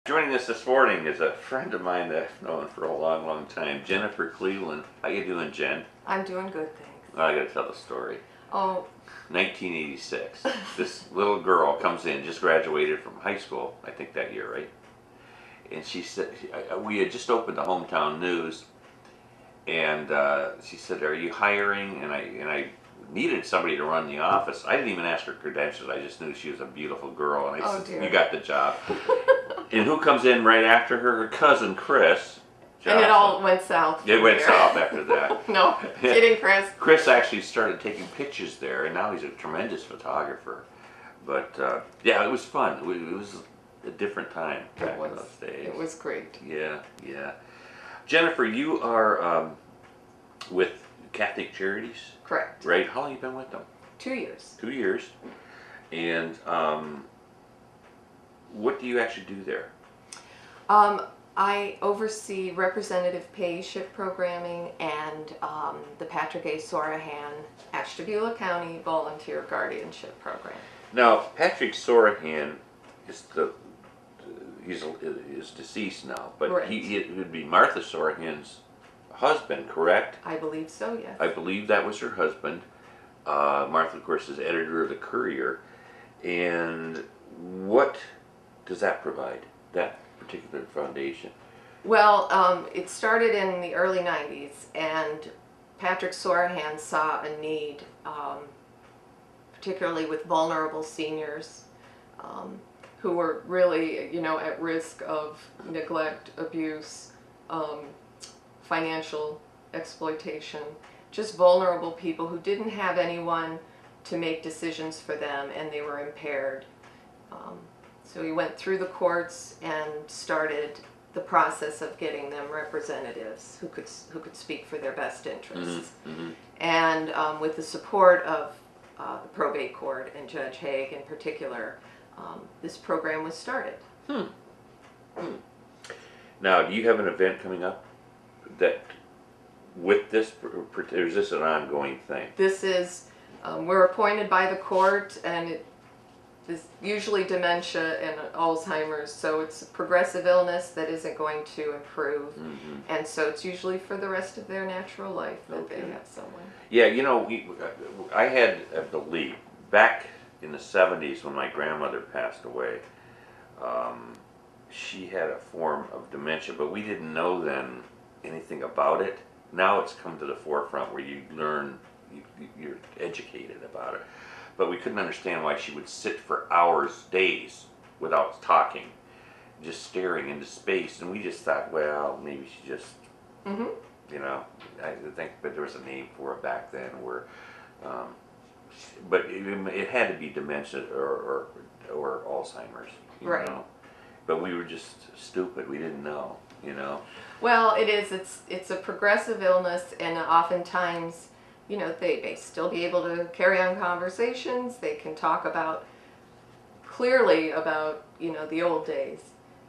Joining us this morning is a friend of mine that I've known for a long, long time, Jennifer Cleveland. How you doing, Jen? I'm doing good, thanks. Well, I got to tell the story. Oh. 1986. This little girl comes in, just graduated from high school, I think that year, right? And she said, we had just opened the Hometown News, and she said, "Are you hiring?" And I needed somebody to run the office. I didn't even ask her credentials. I just knew she was a beautiful girl, and I said, dear. "You got the job." And who comes in right after her? Her cousin, Chris. And it all went south. It went south after that. No, kidding, Chris. Chris actually started taking pictures there, and now he's a tremendous photographer. But yeah, it was fun. It was a different time back in those days. It was great. Yeah, yeah. Jennifer, you are with Catholic Charities? Correct. Right? How long have you been with them? 2 years. 2 years. And what do you actually do there? I oversee representative payship programming and the Patrick A. Sorahan Ashtabula County Volunteer Guardianship Program. Now, Patrick Sorahan is is deceased now, but right. he would be Martha Sorahan's husband, correct? I believe so, yes. I believe that was her husband. Martha, of course, is editor of the Courier. And what does that provide, that particular foundation? Well, it started in the early 90s, and Patrick Sorahan saw a need, particularly with vulnerable seniors who were really, at risk of neglect, abuse, financial exploitation, just vulnerable people who didn't have anyone to make decisions for them, and they were impaired. So he went through the courts and started the process of getting them representatives who could speak for their best interests. Mm-hmm, mm-hmm. And with the support of the probate court and Judge Haig in particular, this program was started. Now, do you have an event coming up that with this, or is this an ongoing thing? This is, we're appointed by the court, and it is usually dementia and Alzheimer's, so it's a progressive illness that isn't going to improve. Mm-hmm. And so it's usually for the rest of their natural life that they have someone. Yeah, I had, I believe, back in the 70s when my grandmother passed away, she had a form of dementia, but we didn't know then anything about it. Now it's come to the forefront where you learn, you're educated about it. But we couldn't understand why she would sit for hours, days, without talking, just staring into space. And we just thought, well, maybe she just, I think, but there was a name for it back then where, but it had to be dementia or Alzheimer's, you right. know. But we were just stupid. We didn't know, Well, it is. It's a progressive illness, and oftentimes, they may still be able to carry on conversations. They can talk clearly about, the old days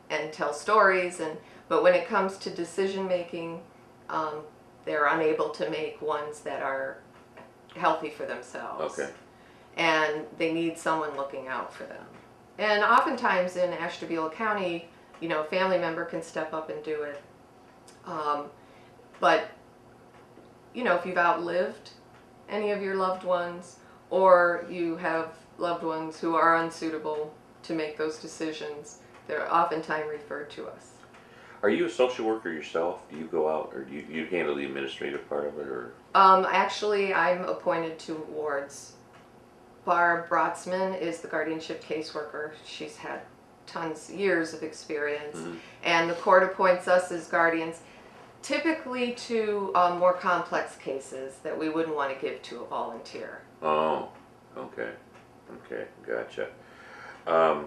and tell stories. But when it comes to decision making, they're unable to make ones that are healthy for themselves. Okay. And they need someone looking out for them. And oftentimes in Ashtabula County, a family member can step up and do it. But, if you've outlived any of your loved ones, or you have loved ones who are unsuitable to make those decisions, they're oftentimes referred to us. Are you a social worker yourself? Do you go out, or do you handle the administrative part of it, or? Actually, I'm appointed to wards. Barb Brotzman is the guardianship caseworker. She's had years of experience, and the court appoints us as guardians, typically to more complex cases that we wouldn't want to give to a volunteer. Oh, okay, gotcha. So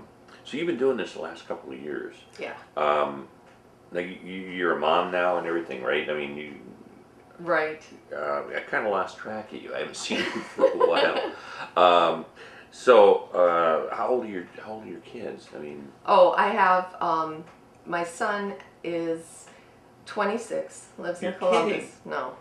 you've been doing this the last couple of years. Yeah. Now you're a mom now and everything, right? I mean, you. Right. I kind of lost track of you. I haven't seen you for a while. So how old are your kids? I mean. Oh, I have. My son is 26. Lives in Columbus. Kidding. No.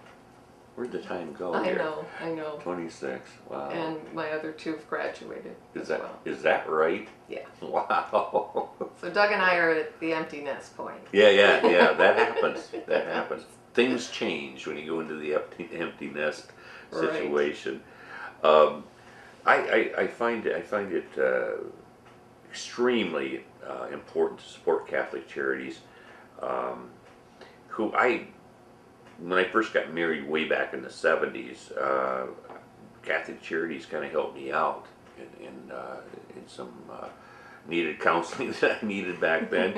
Where'd the time go? I here? know. 26. Wow. And my other two have graduated. As well. Is that right? Yeah. Wow. So So Doug and I are at the empty nest point. Yeah, that happens, that happens. Things change when you go into the empty nest Right. situation. I find it extremely important to support Catholic Charities, who when I first got married way back in the 70s, Catholic Charities kind of helped me out in some needed counseling that I needed back then.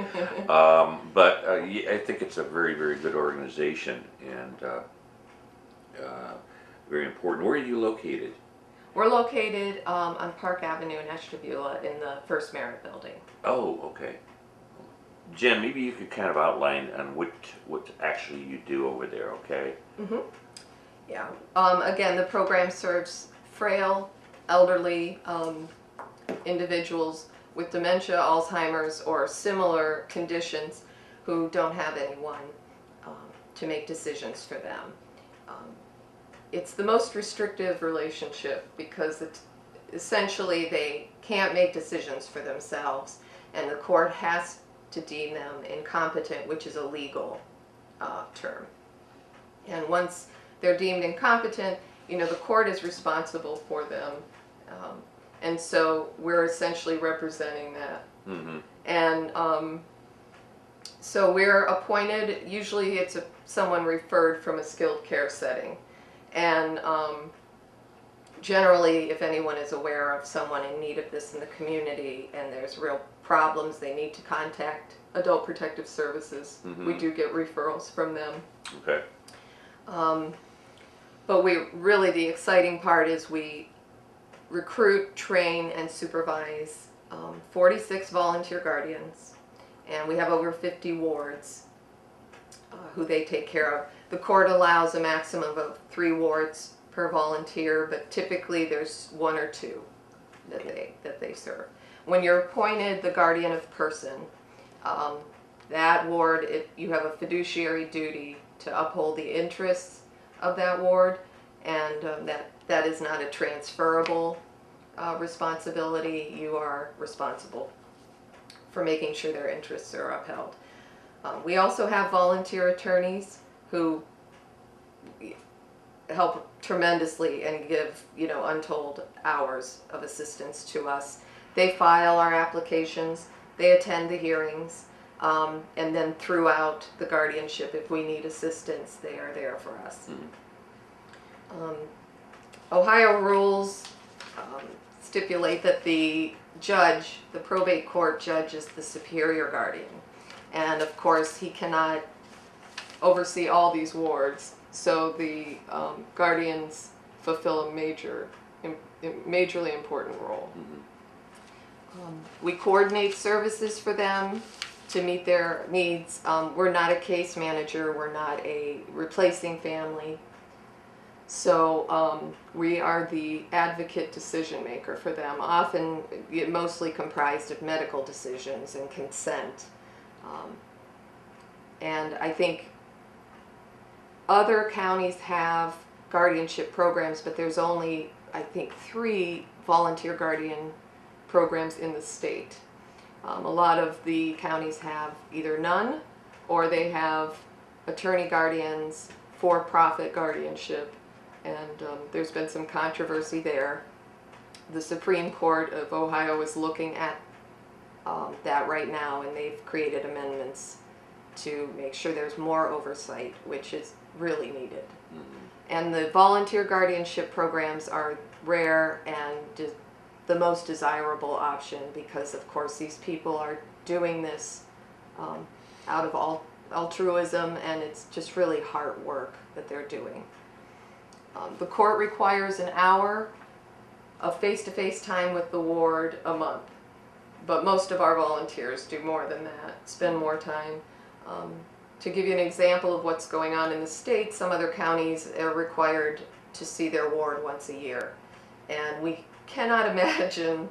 But yeah, I think it's a very, very good organization and very important. Where are you located? We're located on Park Avenue in Ashtabula in the First Merit Building. Oh, okay. Jen, maybe you could kind of outline on what actually you do over there, okay? Mm-hmm. Yeah. Again, the program serves frail, elderly individuals with dementia, Alzheimer's, or similar conditions who don't have anyone to make decisions for them. It's the most restrictive relationship because essentially they can't make decisions for themselves, and the court has to deem them incompetent, which is a legal term. And once they're deemed incompetent, the court is responsible for them. And so we're essentially representing that. Mm-hmm. And so we're appointed, usually it's someone referred from a skilled care setting. And generally, if anyone is aware of someone in need of this in the community and there's real problems, they need to contact Adult Protective Services. Mm-hmm. We do get referrals from them. Okay. But the exciting part is we recruit, train, and supervise 46 volunteer guardians, and we have over 50 wards who they take care of. The court allows a maximum of 3 wards per volunteer, but typically there's 1 or 2 that they serve. When you're appointed the guardian of person, that ward, you have a fiduciary duty to uphold the interests of that ward, and that is not a transferable responsibility. You are responsible for making sure their interests are upheld. We also have volunteer attorneys who help tremendously and give untold hours of assistance to us. They file our applications, they attend the hearings, and then throughout the guardianship, if we need assistance, they are there for us. Mm-hmm. Ohio rules stipulate that the judge, the probate court judge, is the superior guardian. And of course, he cannot oversee all these wards, so the guardians fulfill a majorly important role. Mm-hmm. We coordinate services for them to meet their needs. We're not a case manager, we're not a replacing family. So we are the advocate decision maker for them, often mostly comprised of medical decisions and consent. And I think other counties have guardianship programs, but there's only, I think, 3 volunteer guardian programs in the state. A lot of the counties have either none, or they have attorney guardians, for-profit guardianship, and there's been some controversy there. The Supreme Court of Ohio is looking at that right now, and they've created amendments to make sure there's more oversight, which is really needed. Mm-hmm. And the volunteer guardianship programs are rare and the most desirable option because, of course, these people are doing this out of altruism, and it's just really hard work that they're doing. The court requires an hour of face-to-face time with the ward a month, but most of our volunteers do more than that, spend more time. To give you an example of what's going on in the state, some other counties are required to see their ward once a year, and we cannot imagine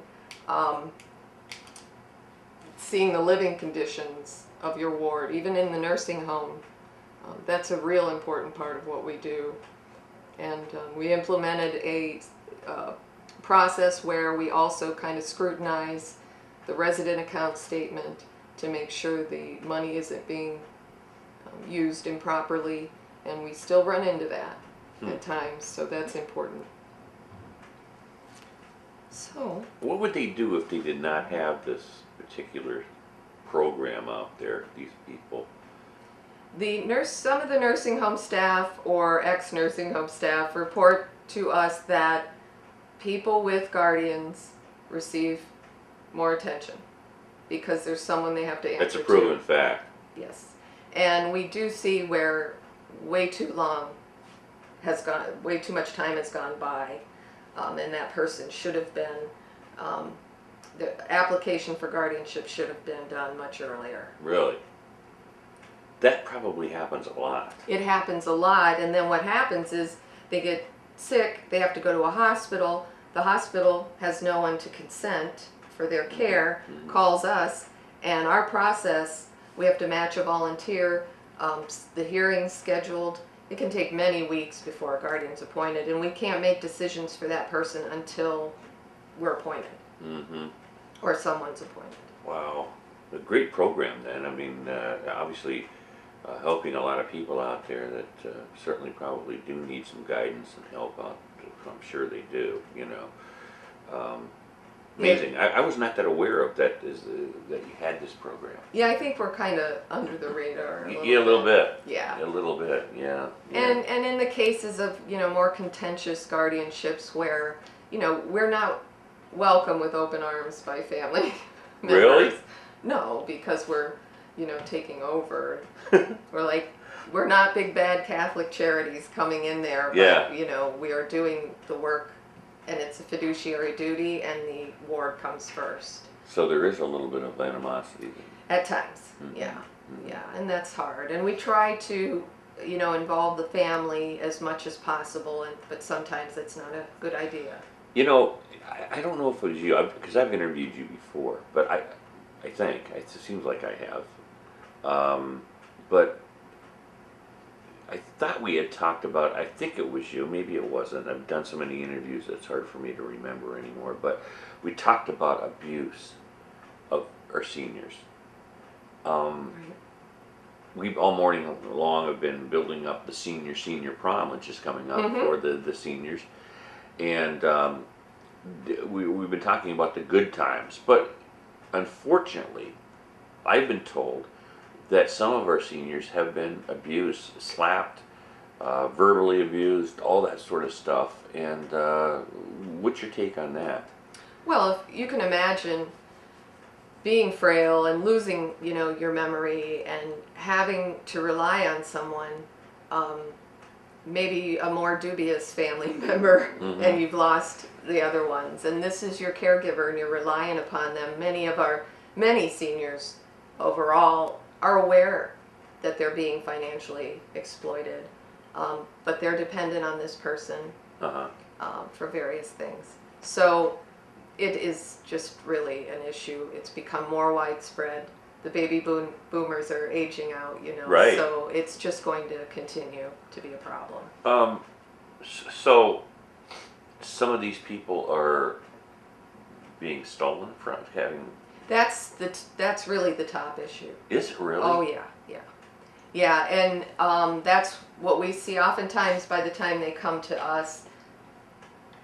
seeing the living conditions of your ward, even in the nursing home. That's a real important part of what we do. And we implemented a process where we also kind of scrutinize the resident account statement to make sure the money isn't being used improperly, and we still run into that at times, so that's important. So, What would they do if they did not have this particular program out there, these people? some of the nursing home staff or ex-nursing home staff report to us that people with guardians receive more attention because there's someone they have to answer to. That's a proven fact. Yes. And we do see where way too much time has gone by, and that person should have been, the application for guardianship should have been done much earlier. Really? That probably happens a lot. It happens a lot, and then what happens is they get sick, they have to go to a hospital, the hospital has no one to consent for their care, calls us, and our process, we have to match a volunteer, the hearing's scheduled. It can take many weeks before a guardian's appointed, and we can't make decisions for that person until we're appointed, or someone's appointed. Wow. A great program then. I mean, obviously helping a lot of people out there that certainly probably do need some guidance and help out. I'm sure they do, you know. Amazing. I was not that aware of that, that you had this program. Yeah, I think we're kind of under the radar. Yeah, a little bit. Yeah. A little bit, yeah. And in the cases of, more contentious guardianships where, we're not welcome with open arms by family members. Really? No, because we're, taking over. We're not big bad Catholic Charities coming in there, but, we are doing the work, and it's a fiduciary duty, and the ward comes first. So there is a little bit of animosity. At times, yeah, and that's hard. And we try to, involve the family as much as possible, but sometimes that's not a good idea. I don't know if it was you, because I've interviewed you before, but I think, it seems like I have. But I thought we had talked about, I think it was you, maybe it wasn't. I've done so many interviews it's hard for me to remember anymore, but we talked about abuse of our seniors. We've all morning long have been building up the senior prom, which is coming up for the seniors. And we've been talking about the good times, but unfortunately, I've been told that some of our seniors have been abused, slapped, verbally abused, all that sort of stuff. And what's your take on that? Well, if you can imagine being frail and losing, your memory and having to rely on someone, maybe a more dubious family member, and you've lost the other ones, and this is your caregiver and you're relying upon them. Many seniors overall are aware that they're being financially exploited, but they're dependent on this person for various things. So it is just really an issue. It's become more widespread. The baby boomers are aging out, Right. So it's just going to continue to be a problem. So some of these people are being stolen from having. That's really the top issue. Is it really? Oh yeah, and that's what we see. Oftentimes, by the time they come to us,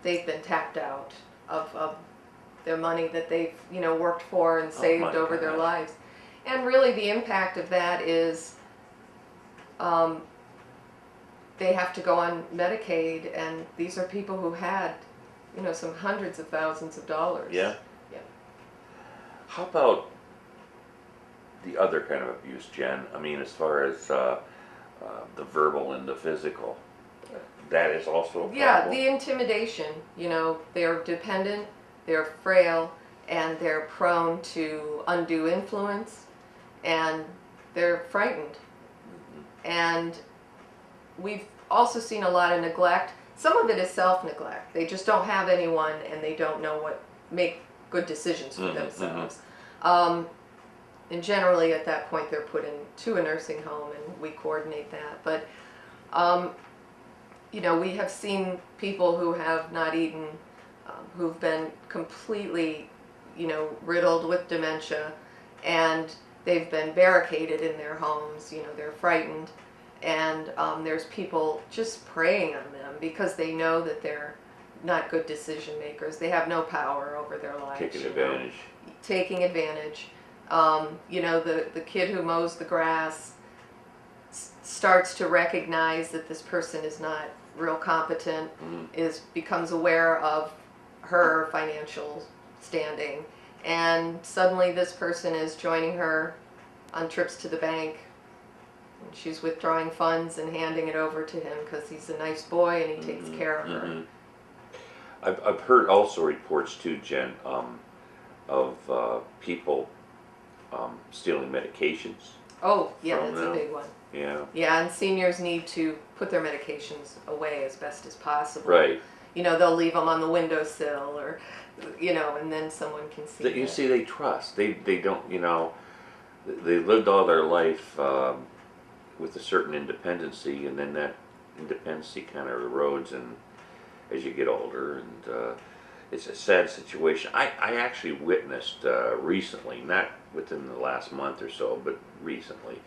they've been tapped out of their money that they've worked for and saved over their lives. And really, the impact of that is they have to go on Medicaid, and these are people who had some hundreds of thousands of dollars. Yeah. How about the other kind of abuse, Jen? I mean, as far as the verbal and the physical, that is also a problem. Yeah, the intimidation. They're dependent, they're frail, and they're prone to undue influence, and they're frightened. And we've also seen a lot of neglect. Some of it is self-neglect. They just don't have anyone, and they don't know make good decisions for themselves. And generally at that point they're put into a nursing home, and we coordinate that. But we have seen people who have not eaten, who've been completely riddled with dementia, and they've been barricaded in their homes, they're frightened, and there's people just preying on them because they know that they're not good decision makers. They have no power over their lives. Taking advantage. Taking advantage. The kid who mows the grass starts to recognize that this person is not real competent, becomes aware of her financial standing, and suddenly this person is joining her on trips to the bank, and she's withdrawing funds and handing it over to him because he's a nice boy and he takes care of her. I've heard also reports too, Jen, of people stealing medications. Oh, yeah, from that's them. a big one. Yeah. Yeah, and seniors need to put their medications away as best as possible. Right. They'll leave them on the windowsill, or, and then someone can see That you it. see, they trust. They don't. They lived all their life with a certain independency, and then that independency kind of erodes, and as you get older, and it's a sad situation. I actually witnessed recently, not within the last month or so, but recently,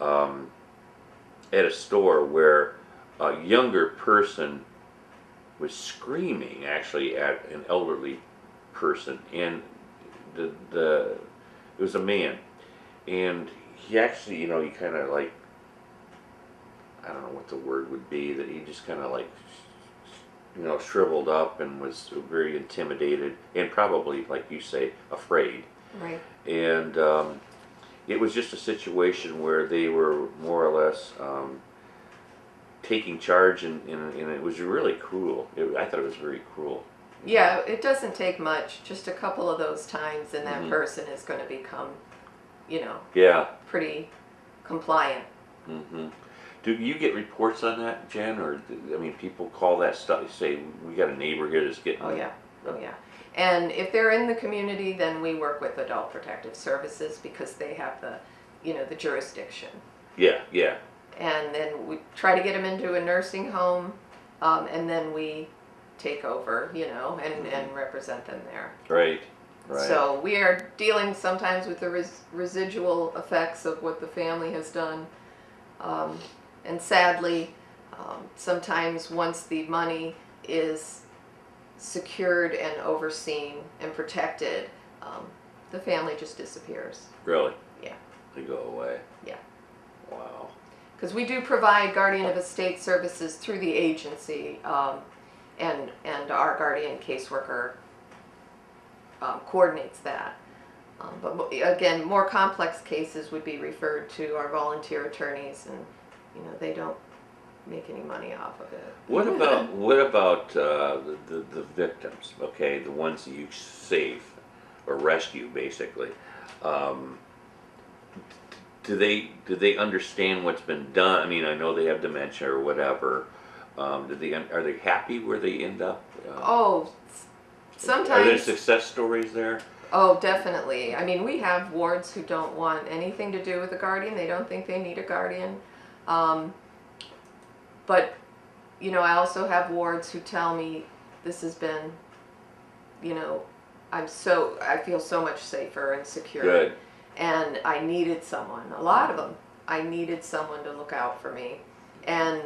at a store where a younger person was screaming actually at an elderly person, and it was a man, and he actually, he kind of like, I don't know what the word would be, that he just kind of like, shriveled up and was very intimidated and probably, like you say, afraid. Right. And it was just a situation where they were more or less taking charge, and it was really cruel. I thought it was very cruel. Yeah, it doesn't take much, just a couple of those times, and that person is going to become, Yeah. pretty compliant. Do you get reports on that, Jen? Or, people call that stuff, say, we got a neighbor here that's getting... Oh, yeah. And if they're in the community, then we work with Adult Protective Services because they have the jurisdiction. Yeah. And then we try to get them into a nursing home, and then we take over, and represent them there. Right. So we are dealing sometimes with the residual effects of what the family has done. And sadly, sometimes once the money is secured and overseen and protected, the family just disappears. Really? Yeah. They go away. Yeah. Wow. Because we do provide guardian of estate services through the agency, and our guardian caseworker coordinates that. But again, more complex cases would be referred to our volunteer attorneys, and they don't make any money off of it. What about the victims? Okay, the ones that you save or rescue, basically. Do they understand what's been done? I know they have dementia or whatever. Are they happy where they end up? Sometimes. Are there success stories there? Oh, definitely. We have wards who don't want anything to do with a guardian. They don't think they need a guardian. But, I also have wards who tell me this has been, I feel so much safer and secure. Good. And I needed someone, a lot of them, I needed someone to look out for me. And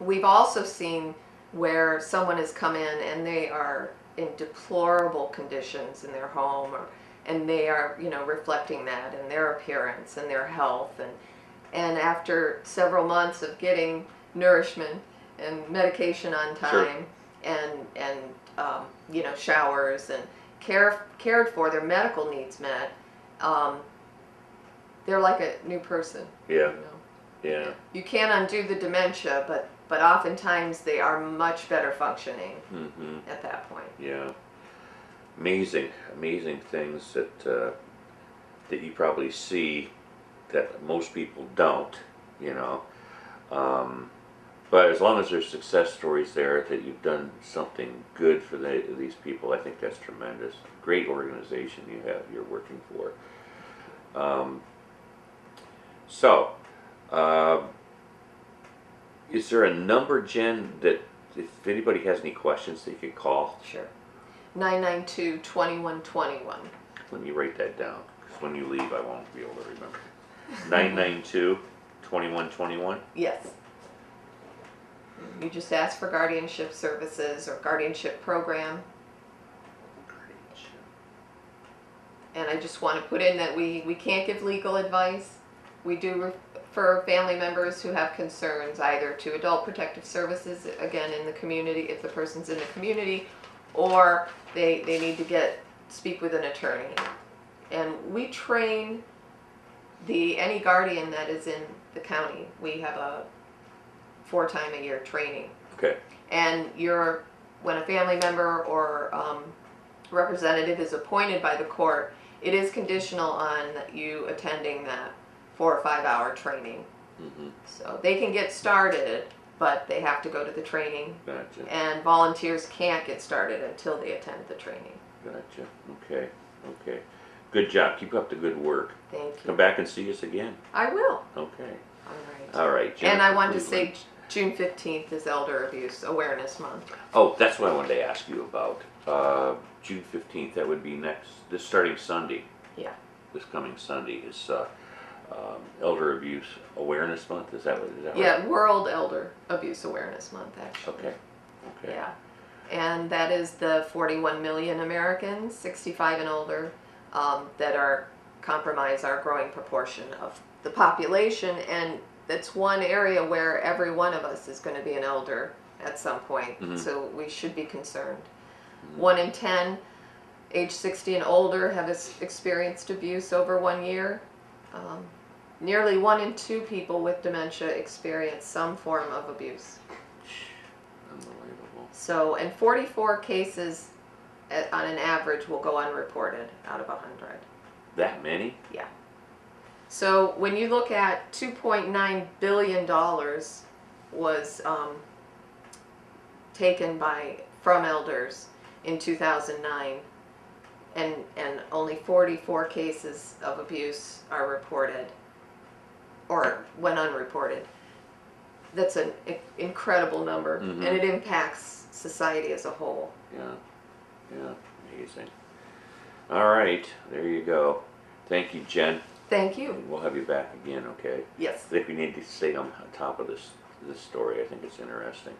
we've also seen where someone has come in and they are in deplorable conditions in their home, and they are, reflecting that in their appearance and their health. And after several months of getting nourishment and medication on time, and showers and cared for, their medical needs met, they're like a new person. Yeah. Yeah. You can't undo the dementia, but oftentimes they are much better functioning at that point. Yeah. Amazing things that you probably see that most people don't, but as long as there's success stories there that you've done something good for these people, I think that's tremendous. Great organization you're working for. Is there a number, Jen, that if anybody has any questions they could call? Sure. 992-2121. Let me write that down. when you leave, I won't be able to remember. 992-2121. Yes. You just ask for guardianship services or guardianship program. And I just want to put in that we can't give legal advice. We do refer family members who have concerns either to Adult Protective Services, again in the community, if the person's in the community, or they need to speak with an attorney. And we train any guardian that is in the county. We have a 4-time-a-year training. Okay. And when a family member or representative is appointed by the court, it is conditional on you attending that 4 or 5 hour training. Mm-hmm. So they can get started, but they have to go to the training. Gotcha. And volunteers can't get started until they attend the training. Gotcha. Okay. Okay. Good job. Keep up the good work. Thank you. Come back and see us again. I will. Okay. All right. All right. And I Jennifer wanted to Cleveland. say June 15th is Elder Abuse Awareness Month. Oh, that's what I wanted to ask you about. June 15th, that would be this starting Sunday. Yeah. This coming Sunday is Elder Abuse Awareness Month. Is that right? Yeah, World Elder Abuse Awareness Month, actually. Okay. Okay. Yeah. And that is the 41 million Americans, 65 and older, that are compromised, are a growing proportion of the population. And that's one area where every one of us is going to be an elder at some point. Mm-hmm. So we should be concerned. Mm-hmm. 1 in 10 age 60 and older have experienced abuse over 1 year. Nearly 1 in 2 people with dementia experience some form of abuse. Unbelievable. So, and 44 cases on an average will go unreported out of 100. That many? Yeah. So when you look at $2.9 billion was taken from elders in 2009, and only 44 cases of abuse are reported or went unreported. That's an incredible number, Mm-hmm. and it impacts society as a whole. Yeah. Yeah. Amazing. All right. There you go. Thank you, Jen. Thank you. We'll have you back again, okay? Yes. I think we need to stay on top of this story. I think it's interesting.